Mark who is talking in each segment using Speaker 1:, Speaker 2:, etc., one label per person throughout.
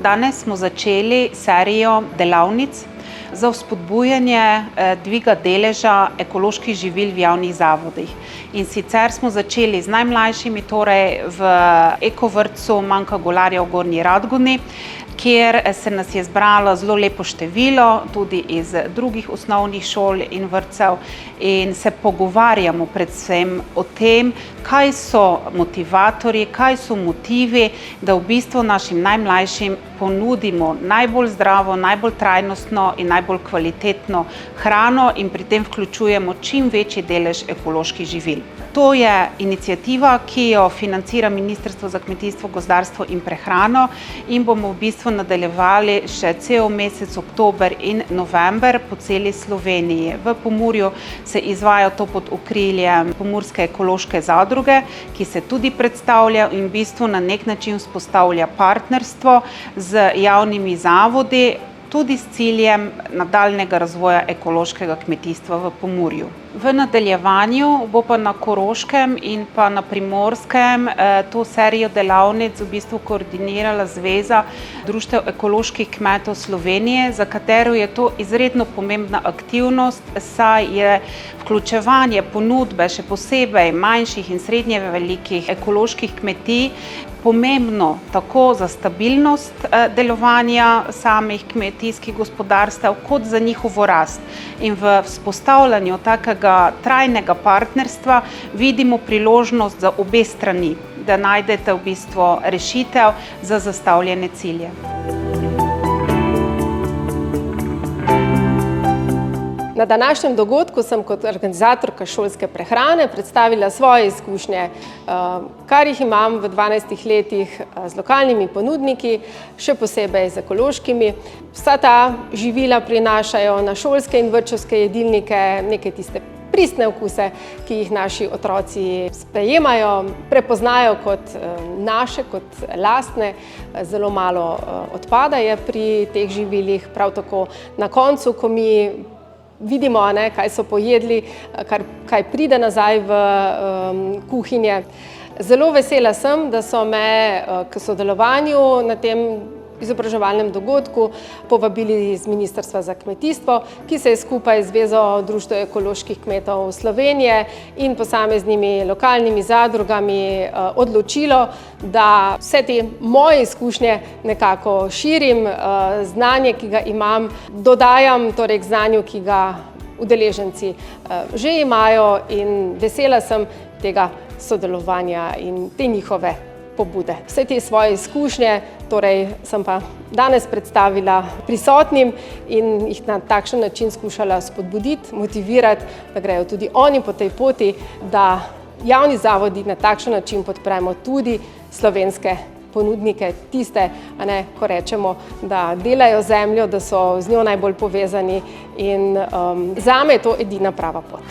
Speaker 1: Danes smo začeli serijo delavnic za vzpodbujanje dviga deleža ekoloških živil v javnih zavodih. In sicer smo začeli z najmlajšimi, torej v ekovrtcu Manka Golarja v Gornji Radgoni, kjer se nas je zbralo zelo lepo število, tudi iz drugih osnovnih šol in vrtcev, in se pogovarjamo predvsem o tem, kaj so motivatorji, kaj so motivi, da v bistvu našim najmlajšim ponudimo najbolj zdravo, najbolj trajnostno in najbolj kvalitetno hrano in pri tem vključujemo čim večji delež ekoloških živil. To je iniciativa, ki jo financira Ministrstvo za kmetijstvo, gozdarstvo in prehrano in bomo v bistvu nadaljevali še cel mesec oktober in november po celi Sloveniji. V Pomurju se izvaja to pod okriljem Pomurske ekološke zadruge, ki se tudi predstavlja in v bistvu na nek način vzpostavlja partnerstvo z javnimi zavodi, tudi s ciljem nadaljnjega razvoja ekološkega kmetijstva v Pomurju. V nadaljevanju bo pa na Koroškem in pa na Primorskem to serijo delavnic v bistvu koordinirala Zveza društev ekoloških kmetov Slovenije, za katero je to izredno pomembna aktivnost, saj je vključevanje ponudbe še posebej manjših in srednje velikih ekoloških kmetij pomembno tako za stabilnost delovanja samih kmetijskih gospodarstev, kot za njihovo rast. In v vzpostavljanju takega trajnega partnerstva vidimo priložnost za obe strani, da najdete v bistvu rešitev za zastavljene cilje.
Speaker 2: Na današnjem dogodku sem kot organizatorka šolske prehrane predstavila svoje izkušnje, kar jih imam v 12 letih z lokalnimi ponudniki, še posebej z ekološkimi. Vsa ta živila prinašajo na šolske in vrtčevske jedilnike neke tiste pristne okuse, ki jih naši otroci sprejemajo, prepoznajo kot naše, kot lastne. Zelo malo odpada je pri teh živilih, prav tako na koncu, ko mi vidimo, kaj so pojedli, kaj pride nazaj v kuhinje. Zelo vesela sem, da so me k sodelovanju na tem izobraževalnem dogodku povabili iz Ministrstva za kmetijstvo, ki se je skupaj z Zvezo društev ekoloških kmetov Slovenije in posameznimi lokalnimi zadrugami odločilo, da vse te moje izkušnje nekako širim, znanje, ki ga imam, dodajam torej k znanju, ki ga udeleženci že imajo, in vesela sem tega sodelovanja in te njihove pobude. Vse te svoje izkušnje torej sem pa danes predstavila prisotnim in jih na takšen način skušala spodbuditi, motivirati, da grejo tudi oni po tej poti, da javni zavodi na takšen način podpremo tudi slovenske ponudnike, tiste, ko rečemo, da delajo zemljo, da so z njo najbolj povezani, in zame je to edina prava pot.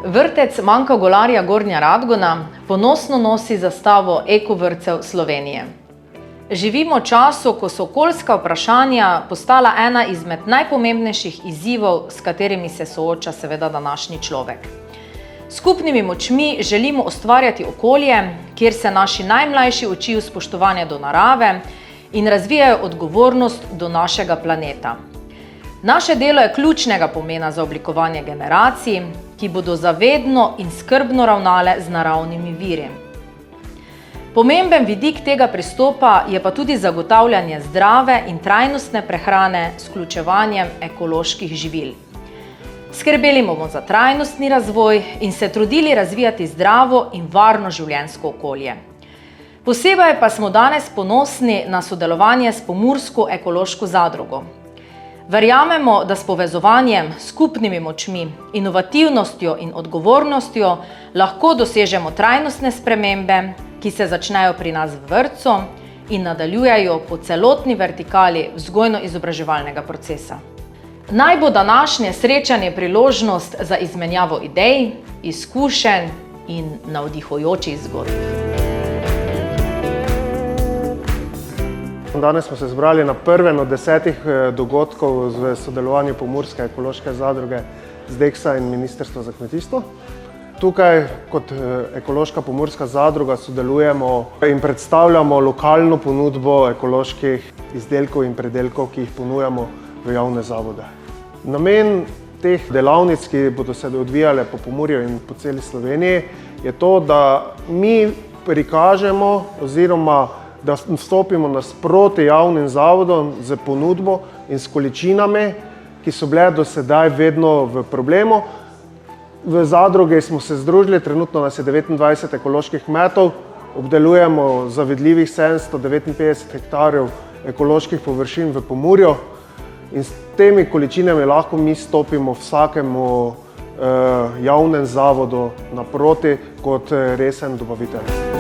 Speaker 3: Vrtec Manka Golarja Gornja Radgona ponosno nosi zastavo ekovrtcev Slovenije. Živimo v času, ko so okoljska vprašanja postala ena izmed najpomembnejših izzivov, s katerimi se sooča seveda današnji človek. Skupnimi močmi želimo ustvarjati okolje, kjer se naši najmlajši učijo spoštovanja do narave in razvijajo odgovornost do našega planeta. Naše delo je ključnega pomena za oblikovanje generacij, ki bodo zavedno in skrbno ravnale z naravnimi viri. Pomemben vidik tega pristopa je pa tudi zagotavljanje zdrave in trajnostne prehrane s vključevanjem ekoloških živil. Skrbeli bomo za trajnostni razvoj in se trudili razvijati zdravo in varno življenjsko okolje. Posebej pa smo danes ponosni na sodelovanje s Pomursko ekološko zadrugo. Verjamemo, da s povezovanjem, skupnimi močmi, inovativnostjo in odgovornostjo lahko dosežemo trajnostne spremembe, ki se začnejo pri nas v vrtcu in nadaljujejo po celotni vertikali vzgojno-izobraževalnega procesa. Naj bo današnje srečanje priložnost za izmenjavo idej, izkušenj in navdihujočih zgodb.
Speaker 4: Danes smo se zbrali na prvem od 10 dogodkov v sodelovanju Pomurske ekološke zadruge, ZDEKS-a in Ministrstva za kmetijstvo. Tukaj kot Ekološka pomurska zadruga sodelujemo in predstavljamo lokalno ponudbo ekoloških izdelkov in predelkov, ki jih ponujamo v javne zavode. Namen teh delavnic, ki bodo se odvijale po Pomurju in po celi Sloveniji, je to, da mi prikažemo oziroma da stopimo nasproti javnim zavodom z ponudbo in s količinami, ki so bile do sedaj vedno v problemu. V zadrugi smo se združili, trenutno nas je 29 ekoloških kmetov, obdelujemo zavidljivih 759 hektarjev ekoloških površin v Pomurju in s temi količinami lahko mi stopimo vsakemu javnem zavodu naproti kot resen dobavitelj.